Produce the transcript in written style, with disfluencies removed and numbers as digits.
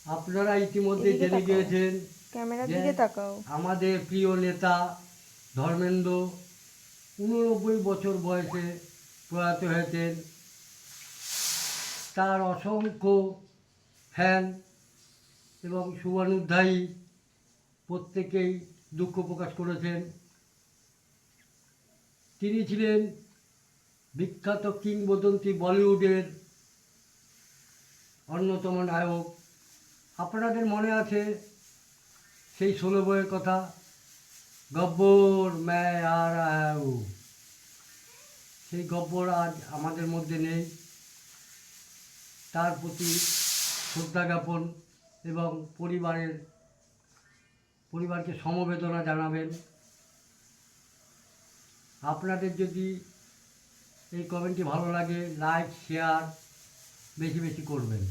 আপনারা ইতিমধ্যে এদিকে জেনে তাকাও, গিয়েছেন ক্যামেরার যে দিকে তাকাও। আমাদের প্রিয় নেতা ধর্মেন্দ্র 89 বছর বয়সে প্রয়াত হয়েছেন। তার অসংখ্য ফ্যান এবং শুভানুধ্যায়ী প্রত্যেকেই দুঃখ প্রকাশ করেছেন। তিনি ছিলেন বিখ্যাত কিংবদন্তি বলিউডের অন্যতম নায়ক। আপনাদের মনে আছে সেই 16 বইয়ের কথা, গব্বর मैं आ रहा हूँ। সেই গব্বর আজ আমাদের মধ্যে নেই। তার প্রতি শ্রদ্ধা জ্ঞাপন এবং পরিবারকে সমবেদনা জানাবেন। আপনাদের যদি এই কমেন্টটি ভালো লাগে, লাইক শেয়ার বেশি বেশি করবেন।